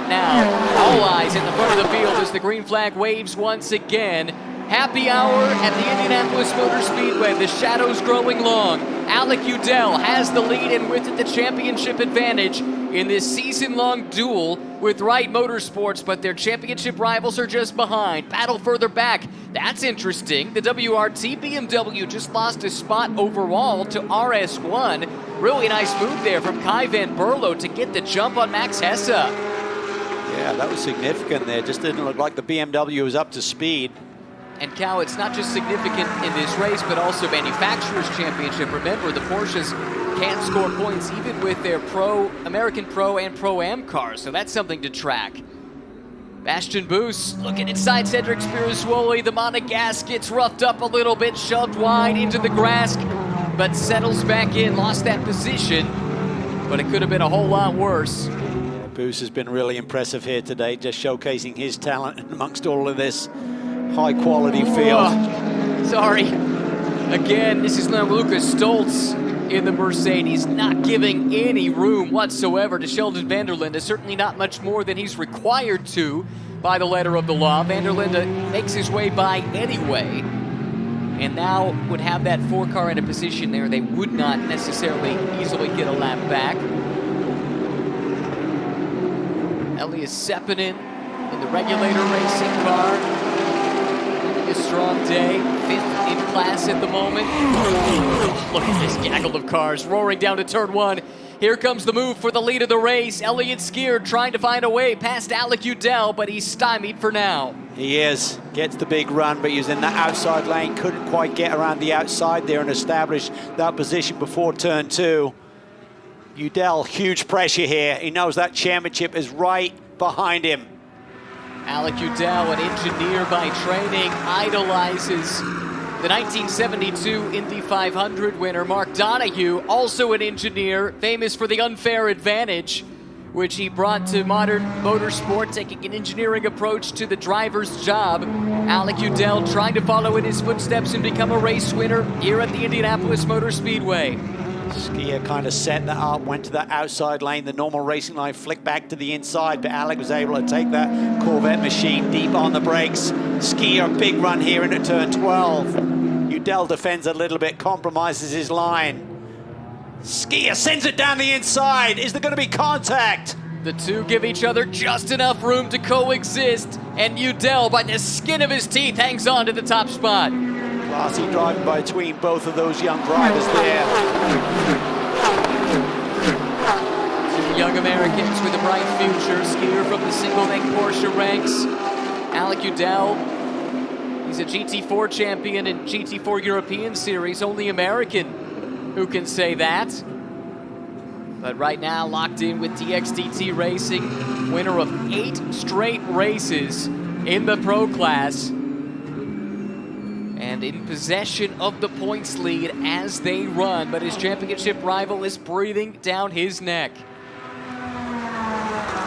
now. All eyes in the front of the field as the green flag waves once again. Happy hour at the Indianapolis Motor Speedway. The shadows growing long. Alec Udell has the lead and with it the championship advantage in this season-long duel with Wright Motorsports, but their championship rivals are just behind. Battle further back. That's interesting. The WRT BMW just lost a spot overall to RS1. Really nice move there from Kai Van Berlo to get the jump on Max Hesse. Yeah, that was significant there. Just didn't look like the BMW was up to speed. And Cal, it's not just significant in this race, but also Manufacturers' Championship. Remember, the Porsches can't score points even with their American Pro and Pro-Am cars, so that's something to track. Bastian Boos looking inside Cedric Spirituoli. The Monegas gets roughed up a little bit, shoved wide into the grass, but settles back in, lost that position, but it could have been a whole lot worse. Boos has been really impressive here today, just showcasing his talent amongst all of this high-quality field. Sorry. Again, this is now Lucas Stoltz in the Mercedes, not giving any room whatsoever to Sheldon van der Linde, certainly not much more than he's required to by the letter of the law. Van der Linde makes his way by anyway, and now would have that four-car in a position there they would not necessarily easily get a lap back. Elias Sepinen in the regulator racing car. A strong day, 5th in class at the moment. Look at this gaggle of cars roaring down to turn 1. Here comes the move for the lead of the race. Elliott Skeer trying to find a way past Alec Udell, but he's stymied for now. He is. Gets the big run, but he's in that outside lane. Couldn't quite get around the outside there and establish that position before turn 2. Udell, huge pressure here. He knows that championship is right behind him. Alec Udell, an engineer by training, idolizes the 1972 Indy 500 winner Mark Donohue, also an engineer, famous for the unfair advantage, which he brought to modern motorsport, taking an engineering approach to the driver's job. Alec Udell trying to follow in his footsteps and become a race winner here at the Indianapolis Motor Speedway. Skeer kind of set that up, went to that outside lane, the normal racing line, flicked back to the inside, but Alec was able to take that Corvette machine deep on the brakes. Skeer, big run here into turn 12. Udell defends a little bit, compromises his line. Skeer sends it down the inside. Is there going to be contact? The two give each other just enough room to coexist, and Udell, by the skin of his teeth, hangs on to the top spot. Classy driving between both of those young drivers there. Two young Americans with a bright future. Skeer from the single-neck Porsche ranks. Alec Udell, he's a GT4 champion in GT4 European Series, only American who can say that. But right now locked in with DXDT Racing, winner of 8 straight races in the Pro class. And in possession of the points lead as they run, but his championship rival is breathing down his neck.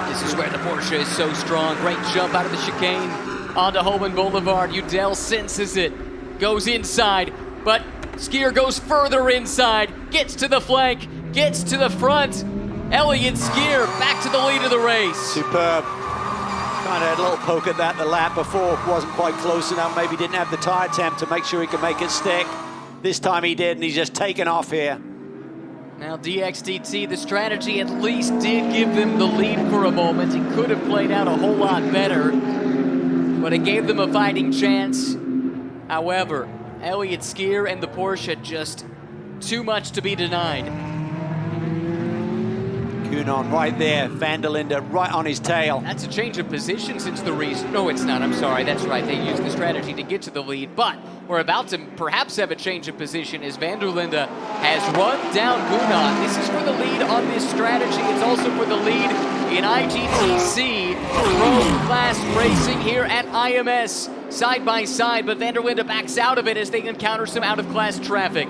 This is where the Porsche is so strong. Great jump out of the chicane onto Holman Boulevard. Udell senses it, goes inside, but Skeer goes further inside, gets to the flank, gets to the front. Elliott Skeer back to the lead of the race. Superb. Kind of had a little poke at that the lap before, wasn't quite close enough, maybe didn't have the tire temp to make sure he could make it stick. This time he did, and he's just taken off here. Now DXDT, the strategy at least did give them the lead for a moment. It could have played out a whole lot better, but it gave them a fighting chance. However, Elliott Skeer and the Porsche just too much to be denied. Kunon right there, Van der Linde right on his tail. That's a change of position since the race. No, it's not, I'm sorry, that's right. They used the strategy to get to the lead, but we're about to perhaps have a change of position as Van der Linde has run down Kunon. This is for the lead on this strategy. It's also for the lead in IGTC Pro Class Racing here at IMS. Side by side, but Van der Linde backs out of it as they encounter some out-of-class traffic.